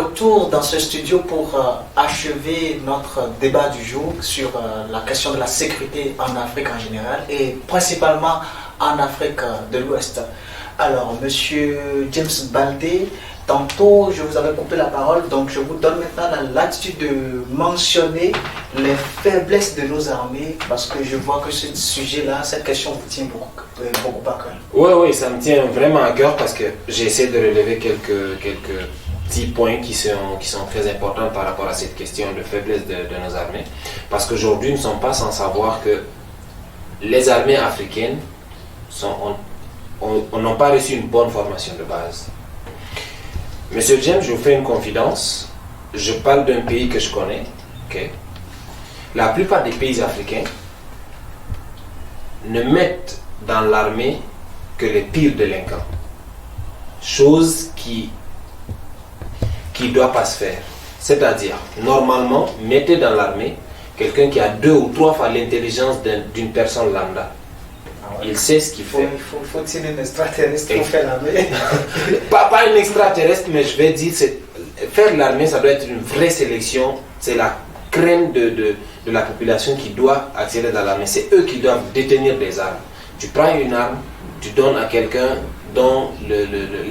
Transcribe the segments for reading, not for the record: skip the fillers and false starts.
retour dans ce studio pour achever notre débat du jour sur la question de la sécurité en Afrique en général et principalement en Afrique de l'Ouest. Alors, Monsieur James Baldé, tantôt je vous avais coupé la parole, donc je vous donne maintenant la latitude de mentionner les faiblesses de nos armées, parce que je vois que ce sujet-là, cette question vous tient beaucoup à cœur. Oui, ça me tient vraiment à cœur parce que j'essaie de relever quelques petits points qui sont très importants par rapport à cette question de faiblesse de nos armées. Parce qu'aujourd'hui, nous ne sommes pas sans savoir que les armées africaines n'ont pas reçu une bonne formation de base. Monsieur James, je vous fais une confidence. Je parle d'un pays que je connais. Okay? La plupart des pays africains ne mettent dans l'armée que les pires délinquants. Chose qui ne doit pas se faire. C'est-à-dire, normalement, mettez dans l'armée quelqu'un qui a 2 ou 3 fois l'intelligence d'une personne lambda. Il sait ce qu'il fait. Il faut-il un extraterrestre pour faire l'armée? pas un extraterrestre, mais je vais dire, faire l'armée, ça doit être une vraie sélection. C'est la crème de la population qui doit accéder dans l'armée. C'est eux qui doivent détenir des armes. Tu prends une arme, tu donnes à quelqu'un dont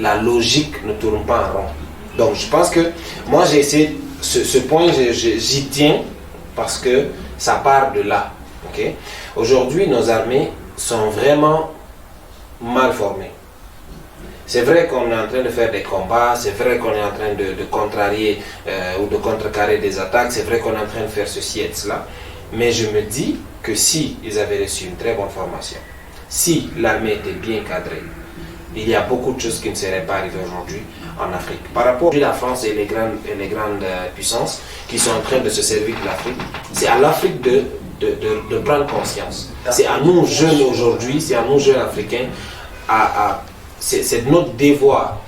la logique ne tourne pas en rond. Donc je pense que moi j'ai essayé, ce point j'y tiens parce que ça part de là. Okay? Aujourd'hui, nos armées sont vraiment mal formés. C'est vrai qu'on est en train de faire des combats, c'est vrai qu'on est en train de contrarier ou de contrecarrer des attaques, c'est vrai qu'on est en train de faire ceci et cela, mais je me dis que si ils avaient reçu une très bonne formation, si l'armée était bien cadrée, il y a beaucoup de choses qui ne seraient pas arrivées aujourd'hui en Afrique. Par rapport à la France et les grandes puissances qui sont en train de se servir de l'Afrique, c'est à l'Afrique de prendre conscience. C'est à nous jeunes aujourd'hui, c'est à nous jeunes africains, c'est notre devoir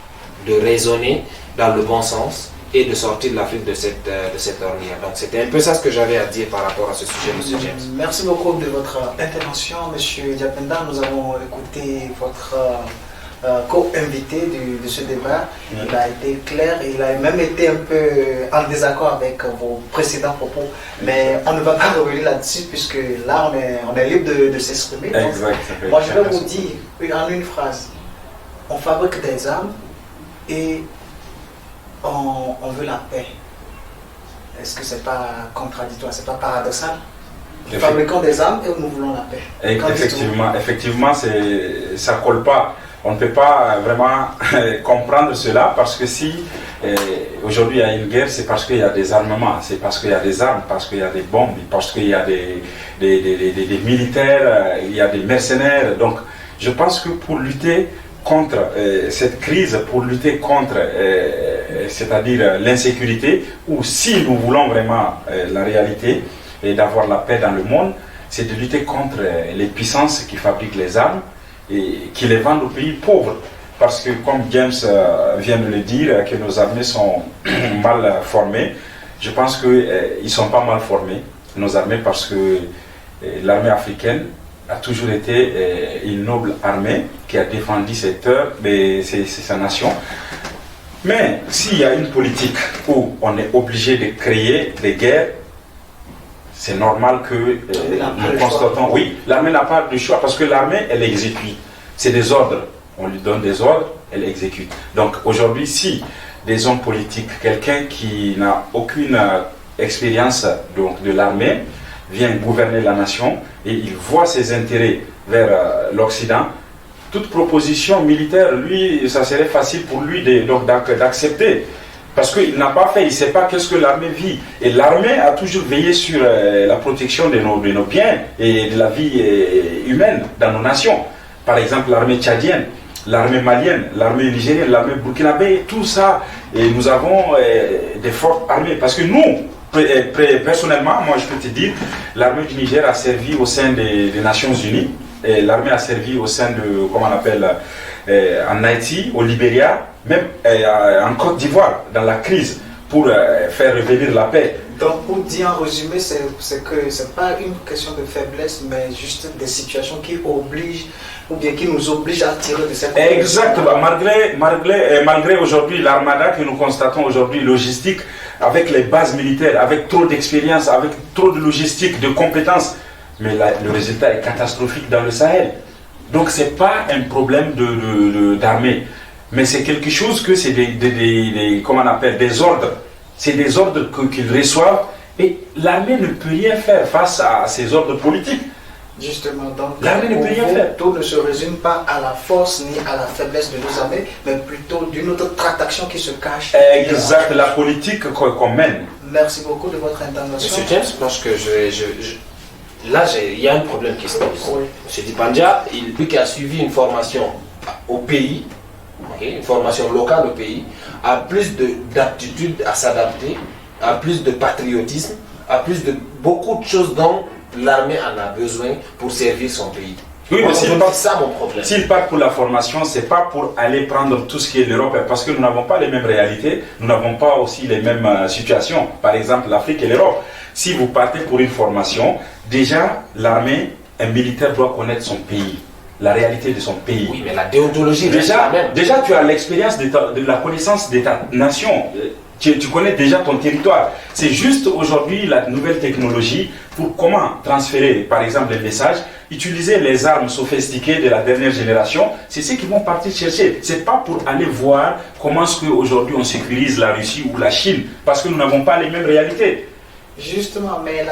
de raisonner dans le bon sens et de sortir de l'Afrique de cette ornière. Donc c'était un peu ça ce que j'avais à dire par rapport à ce sujet, M. James. Merci beaucoup de votre intervention, M. Diapenda. Nous avons écouté votre co-invité de ce débat. Il a été clair, il a même été un peu en désaccord avec vos précédents propos, mais on ne va pas revenir là-dessus puisque là on est libre de s'exprimer. Moi je vais vous dire en une phrase, on fabrique des armes et on veut la paix. Est-ce que c'est pas contradictoire, c'est pas paradoxal? Nous fabriquons des armes et nous voulons la paix. Effectivement, ça colle pas. On ne peut pas vraiment comprendre cela parce que si aujourd'hui il y a une guerre, c'est parce qu'il y a des armements, c'est parce qu'il y a des armes, parce qu'il y a des bombes, parce qu'il y a des militaires, il y a des mercenaires. Donc je pense que pour lutter contre cette crise, pour lutter contre c'est-à-dire l'insécurité, ou si nous voulons vraiment la réalité et d'avoir la paix dans le monde, c'est de lutter contre les puissances qui fabriquent les armes et qui les vendent aux pays pauvres. Parce que comme James vient de le dire, que nos armées sont mal formées, je pense qu'ils ne sont pas mal formés, nos armées, parce que l'armée africaine a toujours été une noble armée qui a défendu ses terres, sa nation. Mais s'il y a une politique où on est obligé de créer des guerres, c'est normal que nous constatons. Oui, l'armée n'a pas de choix parce que l'armée, elle exécute. C'est des ordres. On lui donne des ordres, elle exécute. Donc aujourd'hui, si des hommes politiques, quelqu'un qui n'a aucune expérience de l'armée, vient gouverner la nation et il voit ses intérêts vers l'Occident, toute proposition militaire, lui, ça serait facile pour lui d'accepter. Parce qu'il n'a pas fait, il ne sait pas qu'est-ce que l'armée vit. Et l'armée a toujours veillé sur la protection de nos biens et de la vie humaine dans nos nations. Par exemple, l'armée tchadienne, l'armée malienne, l'armée nigérienne, l'armée burkinabé, tout ça. Et nous avons des fortes armées. Parce que nous, personnellement, moi je peux te dire, l'armée du Niger a servi au sein des Nations Unies. Et l'armée a servi au sein de, comment on appelle, en Haïti, au Libéria, même en Côte d'Ivoire, dans la crise, pour faire revenir la paix. Donc, pour dire en résumé, c'est que ce n'est pas une question de faiblesse, mais juste des situations qui obligent, ou bien qui nous obligent à tirer de cette compétition. Exactement. Malgré aujourd'hui l'armada que nous constatons aujourd'hui, logistique, avec les bases militaires, avec trop d'expérience, avec trop de logistique, de compétences, mais le résultat est catastrophique dans le Sahel. Donc ce n'est pas un problème d'armée, mais c'est quelque chose que c'est comment on appelle, des ordres. C'est des ordres qu'ils reçoivent et l'armée ne peut rien faire face à ces ordres politiques. Justement, donc l'armée ne peut rien faire. Tout ne se résume pas à la force ni à la faiblesse de nos armées, mais plutôt d'une autre traction qui se cache. Exact, la politique qu'on mène. Merci beaucoup de votre intervention. Monsieur James, je pense que là, il y a un problème qui se pose. Oui. Monsieur Dipanja, lui qui a suivi une formation au pays, une formation locale au pays, a plus d'aptitude à s'adapter, a plus de patriotisme, a plus de beaucoup de choses dont l'armée en a besoin pour servir son pays. Oui, mais c'est ça mon problème. S'il part pour la formation, c'est pas pour aller prendre tout ce qui est l'Europe, parce que nous n'avons pas les mêmes réalités, nous n'avons pas aussi les mêmes situations. Par exemple, l'Afrique et l'Europe. Si vous partez pour une formation, déjà, l'armée, un militaire doit connaître son pays, la réalité de son pays. Oui, mais la déontologie reste la même. Déjà, tu as l'expérience de la connaissance de ta nation. Tu connais déjà ton territoire. C'est juste aujourd'hui la nouvelle technologie pour comment transférer, par exemple, les messages, utiliser les armes sophistiquées de la dernière génération. C'est ce qu'ils vont partir chercher. C'est pas pour aller voir comment est-ce qu'aujourd'hui on sécurise la Russie ou la Chine, parce que nous n'avons pas les mêmes réalités. Justement, mais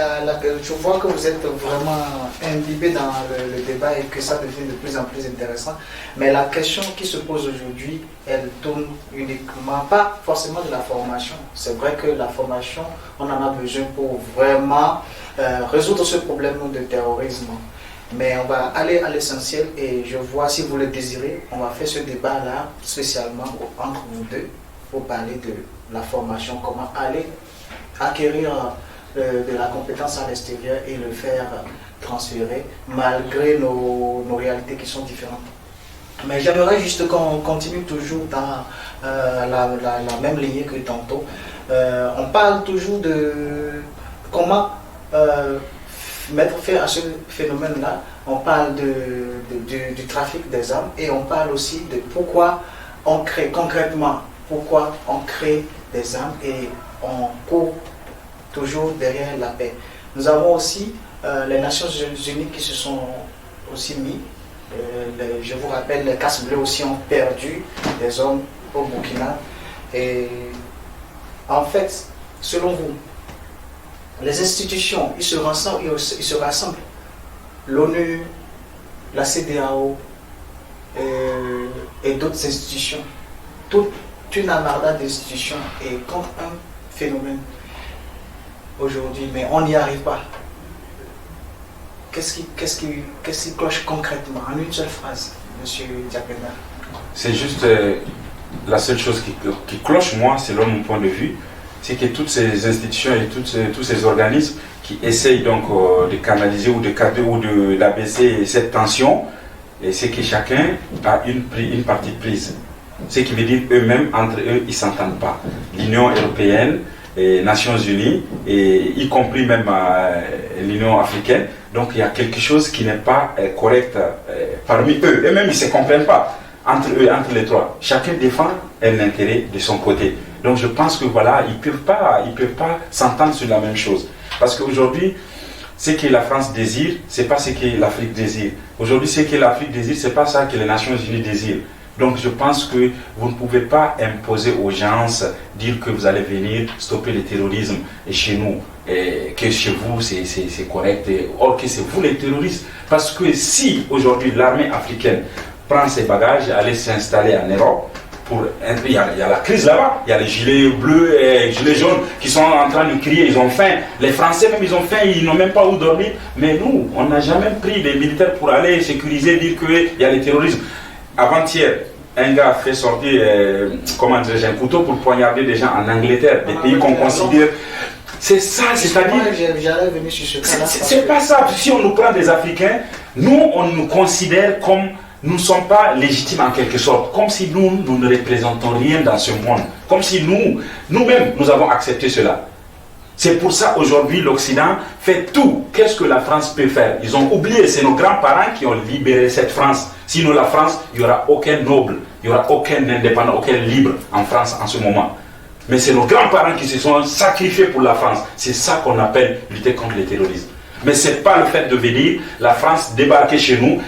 je vois que vous êtes vraiment imbibé dans le débat et que ça devient de plus en plus intéressant. Mais la question qui se pose aujourd'hui, elle tourne uniquement, pas forcément de la formation. C'est vrai que la formation, on en a besoin pour vraiment résoudre ce problème de terrorisme. Mais on va aller à l'essentiel et je vois, si vous le désirez, on va faire ce débat-là spécialement entre vous deux pour parler de la formation, comment aller acquérir de la compétence à l'extérieur et le faire transférer malgré nos réalités qui sont différentes. Mais j'aimerais juste qu'on continue toujours dans la même lignée que tantôt. On parle toujours de comment mettre fin à ce phénomène-là. On parle du trafic des armes et on parle aussi de pourquoi on crée concrètement, pourquoi on crée des armes et on court toujours derrière la paix. Nous avons aussi les Nations Unies qui se sont aussi mis. Je vous rappelle, les casques bleus aussi ont perdu des hommes au Burkina. Et en fait, selon vous, les institutions, ils se rassemblent. L'ONU, la CEDEAO et d'autres institutions. Toute une amarda d'institutions est contre un phénomène aujourd'hui, mais on n'y arrive pas. Qu'est-ce qui cloche concrètement, en une seule phrase, M. Diapenda? C'est juste la seule chose qui cloche, moi, selon mon point de vue, c'est que toutes ces institutions et tous ces organismes qui essayent donc de canaliser ou de cadrer ou d'abaisser cette tension, et c'est que chacun a une partie prise. Ce qui veut dire eux-mêmes, entre eux, ils ne s'entendent pas. L'Union européenne, et Nations Unies, et y compris même l'Union africaine. Donc il y a quelque chose qui n'est pas correct parmi eux. Eux-mêmes, ils ne se comprennent pas entre eux, entre les trois. Chacun défend un intérêt de son côté. Donc je pense que voilà, ils ne peuvent pas s'entendre sur la même chose. Parce qu'aujourd'hui, ce que la France désire, ce n'est pas ce que l'Afrique désire. Aujourd'hui, ce que l'Afrique désire, ce n'est pas ça que les Nations Unies désirent. Donc je pense que vous ne pouvez pas imposer aux gens, dire que vous allez venir stopper le terrorisme chez nous, et que chez vous c'est correct, or que c'est vous les terroristes. Parce que si aujourd'hui l'armée africaine prend ses bagages et allait s'installer en Europe, il y a la crise là-bas, il y a les gilets bleus et les gilets jaunes qui sont en train de crier, ils ont faim. Les Français même ils ont faim, ils n'ont même pas où dormir. Mais nous, on n'a jamais pris des militaires pour aller sécuriser, dire qu'il y a le terrorisme. Avant-hier, un gars a fait sortir un couteau pour poignarder des gens en Angleterre, des pays qu'on considère. C'est ça, c'est-à-dire. J'allais venir sur ce cas-là. C'est pas ça. Si on nous prend des Africains, nous, on nous considère comme nous ne sommes pas légitimes en quelque sorte, comme si nous ne représentons rien dans ce monde, comme si nous-mêmes, nous avons accepté cela. C'est pour ça aujourd'hui l'Occident fait tout. Qu'est-ce que la France peut faire? Ils ont oublié, c'est nos grands-parents qui ont libéré cette France. Sinon la France, il n'y aura aucun noble, il n'y aura aucun indépendant, aucun libre en France en ce moment. Mais c'est nos grands-parents qui se sont sacrifiés pour la France. C'est ça qu'on appelle lutter contre le terrorisme. Mais ce n'est pas le fait de venir, la France débarquer chez nous,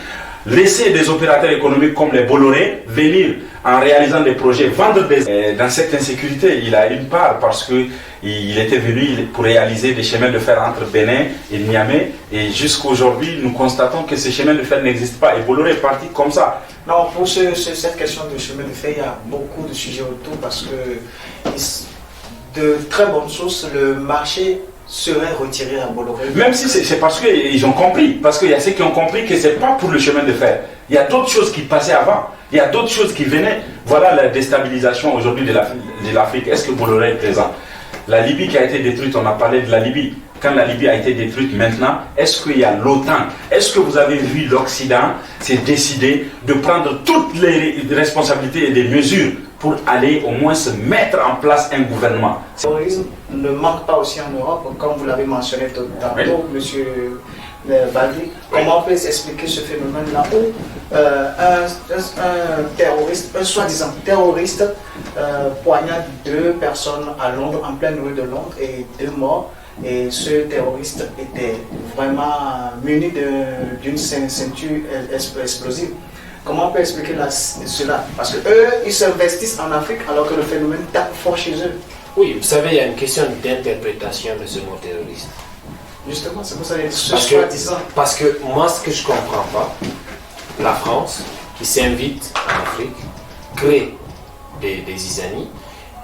laisser des opérateurs économiques comme les Bolloré venir en réalisant des projets, vendre des... Dans cette insécurité, il a une part parce qu'il était venu pour réaliser des chemins de fer entre Bénin et Niamey. Et jusqu'à aujourd'hui, nous constatons que ces chemins de fer n'existent pas. Et Bolloré est parti comme ça. Non, pour cette question de chemin de fer, il y a beaucoup de sujets autour parce que de très bonnes sources, le marché serait retiré à Bolloré. Même si c'est parce qu'ils ont compris, parce qu'il y a ceux qui ont compris que ce n'est pas pour le chemin de fer. Il y a d'autres choses qui passaient avant, il y a d'autres choses qui venaient. Voilà la déstabilisation aujourd'hui de l'Afrique. Est-ce que Bolloré est présent? La Libye qui a été détruite, on a parlé de la Libye. Quand la Libye a été détruite maintenant, est-ce qu'il y a l'OTAN? Est-ce que vous avez vu l'Occident s'est décidé de prendre toutes les responsabilités et des mesures pour aller au moins se mettre en place un gouvernement? Le terrorisme ne manque pas aussi en Europe, comme vous l'avez mentionné tout à l'heure, oui. Monsieur Baldry. Comment on peut expliquer ce phénomène-là où un terroriste, un soi-disant terroriste, poignarde 2 personnes à Londres, en pleine rue de Londres, et 2 morts. Et ce terroriste était vraiment muni d'une ceinture explosive. Comment on peut expliquer cela? Parce qu'eux, ils s'investissent en Afrique alors que le phénomène tape fort chez eux. Oui, vous savez, il y a une question d'interprétation de ce mot terroriste. Justement, c'est pour ça que ce soi-disant. Parce que moi, ce que je ne comprends pas, la France, qui s'invite en Afrique, crée des isanies,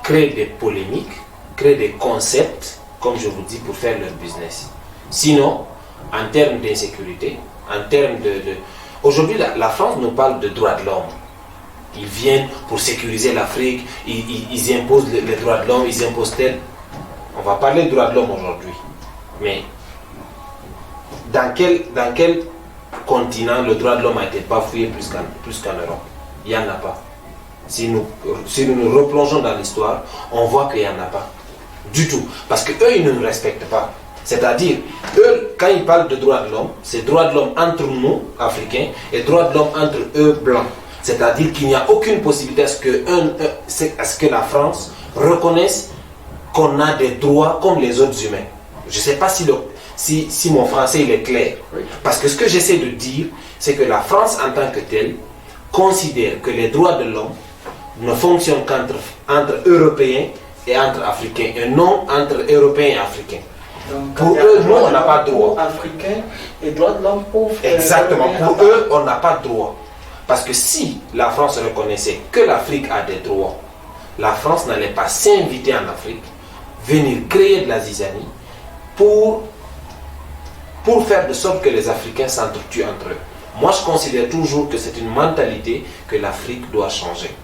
crée des polémiques, crée des concepts, comme je vous dis, pour faire leur business. Sinon, en termes d'insécurité, en termes de... Aujourd'hui, la France nous parle de droits de l'homme. Ils viennent pour sécuriser l'Afrique, ils imposent les droits de l'homme, ils imposent tel. On va parler de droits de l'homme aujourd'hui. Mais dans quel continent le droit de l'homme a été bafoué plus qu'en Europe? Il n'y en a pas. Si nous nous replongeons dans l'histoire, on voit qu'il n'y en a pas. Du tout. Parce qu'eux, ils ne nous respectent pas. C'est-à-dire, eux, quand ils parlent de droits de l'homme, c'est droits de l'homme entre nous, Africains, et droits de l'homme entre eux, Blancs. C'est-à-dire qu'il n'y a aucune possibilité à ce que la France reconnaisse qu'on a des droits comme les autres humains. Je ne sais pas si mon français il est clair. Parce que ce que j'essaie de dire, c'est que la France en tant que telle considère que les droits de l'homme ne fonctionnent qu'entre Européens et entre Africains, et non entre Européens et Africains. Donc, pour eux, nous, on n'a pas de droit. Africains et droits de l'homme pour... Exactement. Pour eux, on n'a pas de droit. Parce que si la France reconnaissait que l'Afrique a des droits, la France n'allait pas s'inviter en Afrique, venir créer de la zizanie pour faire de sorte que les Africains s'entretuent entre eux. Moi, je considère toujours que c'est une mentalité que l'Afrique doit changer.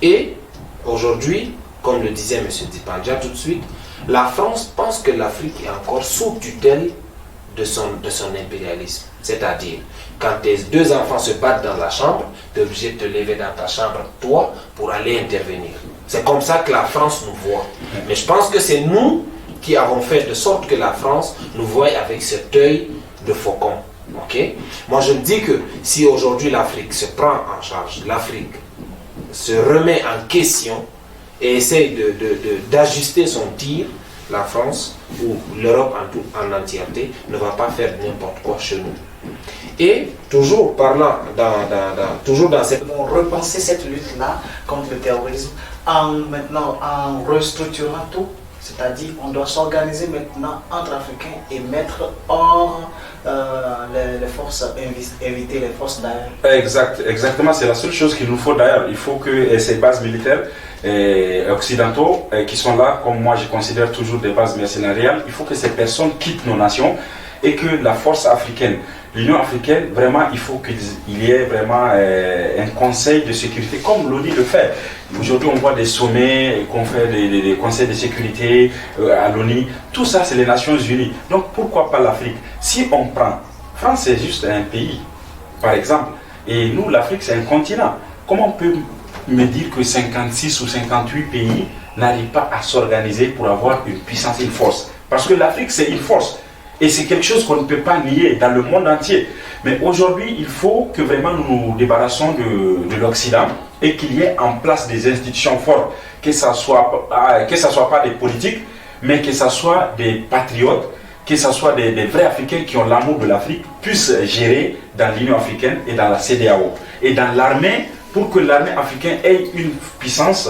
Et aujourd'hui, comme le disait M. Dipanja tout de suite, la France pense que l'Afrique est encore sous tutelle de son impérialisme. C'est-à-dire, quand tes 2 enfants se battent dans la chambre, tu es obligé de te lever dans ta chambre, toi, pour aller intervenir. C'est comme ça que la France nous voit. Mais je pense que c'est nous qui avons fait de sorte que la France nous voie avec cet œil de faucon. Okay? Moi, je me dis que si aujourd'hui l'Afrique se prend en charge, l'Afrique se remet en question et essaye d'ajuster son tir, la France ou l'Europe en entièreté ne va pas faire n'importe quoi chez nous. Et toujours parlant toujours dans cette... On repenser cette lutte-là contre le terrorisme en restructurant tout. C'est-à-dire on doit s'organiser maintenant entre Africains et mettre hors les forces, éviter les forces d'ailleurs. Exactement, c'est la seule chose qu'il nous faut d'ailleurs. Il faut que ces bases militaires occidentaux qui sont là, comme moi je considère toujours des bases mercenariales, il faut que ces personnes quittent nos nations et que la force africaine, l'Union africaine, vraiment il faut qu'il y ait vraiment un conseil de sécurité comme l'ONU le fait. Aujourd'hui on voit des sommets, qu'on fait des conseils de sécurité à l'ONU, tout ça c'est les Nations Unies. Donc pourquoi pas l'Afrique? Si on prend, France c'est juste un pays, par exemple, Et nous, l'Afrique, c'est un continent. Comment on peut me dire que 56 ou 58 pays n'arrivent pas à s'organiser pour avoir une puissance, une force? Parce que l'Afrique, c'est une force. Et c'est quelque chose qu'on ne peut pas nier dans le monde entier. Mais aujourd'hui, il faut que vraiment nous nous débarrassons de l'Occident et qu'il y ait en place des institutions fortes, que ce soit pas des politiques, mais que ce soit des patriotes, que ce soit des vrais Africains qui ont l'amour de l'Afrique, puissent gérer dans l'Union africaine et dans la CEDEAO. Et dans l'armée, pour que l'armée africaine ait une puissance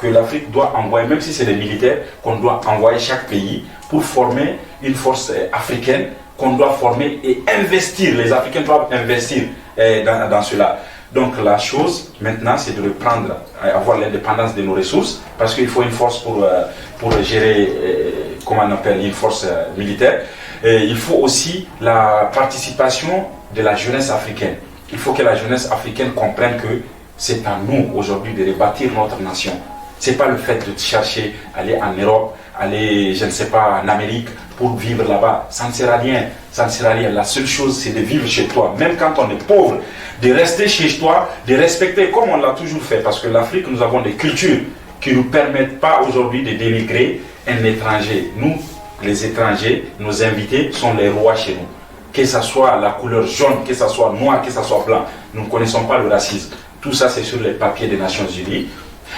que l'Afrique doit envoyer, même si c'est des militaires, qu'on doit envoyer chaque pays pour former une force africaine qu'on doit former et investir. Les Africains doivent investir dans cela. Donc la chose maintenant, c'est de reprendre, avoir l'indépendance de nos ressources, parce qu'il faut une force pour gérer, comment on appelle, une force militaire. Et il faut aussi la participation de la jeunesse africaine. Il faut que la jeunesse africaine comprenne que c'est à nous aujourd'hui de rebâtir notre nation. Ce n'est pas le fait de chercher à aller en Europe, aller, je ne sais pas, en Amérique pour vivre là-bas. Ça ne sert à rien. Ça ne sert à rien. La seule chose, c'est de vivre chez toi. Même quand on est pauvre, de rester chez toi, de respecter comme on l'a toujours fait. Parce que l'Afrique, nous avons des cultures qui ne nous permettent pas aujourd'hui de dénigrer un étranger. Nous, les étrangers, nos invités sont les rois chez nous. Que ce soit la couleur jaune, que ce soit noir, que ce soit blanc. Nous ne connaissons pas le racisme. Tout ça, c'est sur les papiers des Nations Unies,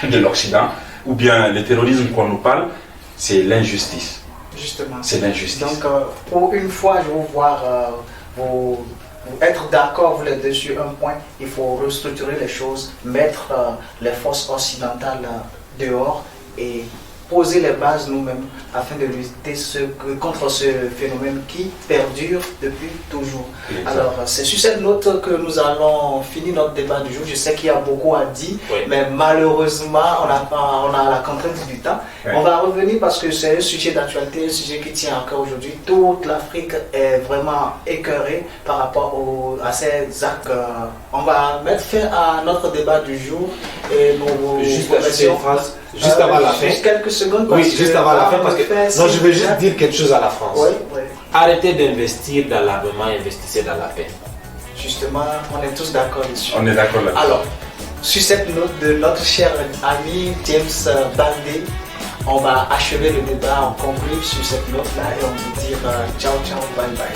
de l'Occident. Ou bien le terrorisme qu'on nous parle, c'est l'injustice. Justement. C'est l'injustice. Donc, pour une fois, je veux voir vous être d'accord, vous les deux, sur un point. Il faut restructurer les choses, mettre les forces occidentales dehors et poser les bases nous-mêmes afin de lutter contre ce phénomène qui perdure depuis toujours. Exact. Alors, c'est sur cette note que nous allons finir notre débat du jour. Je sais qu'il y a beaucoup à dire, Oui. mais malheureusement, on a la contrainte du temps. Oui. On va revenir parce que c'est un sujet d'actualité, un sujet qui tient encore aujourd'hui. Toute l'Afrique est vraiment écœurée par rapport à ces actes. On va mettre fin à notre débat du jour et nous Juste ajouter une phrase, juste avant la fin. Juste quelques secondes. Oui, parce juste que avant la fin, on parce que fait non, je veux six- juste dire quelque chose à la France. Oui, oui. Arrêtez d'investir dans l'armement, investissez dans la paix. Justement, on est tous d'accord dessus. On est d'accord là-dessus. Alors, sur cette note de notre cher ami James Baldé, on va achever le débat, on conclut sur cette note-là et on vous dit ciao, ciao, bye bye.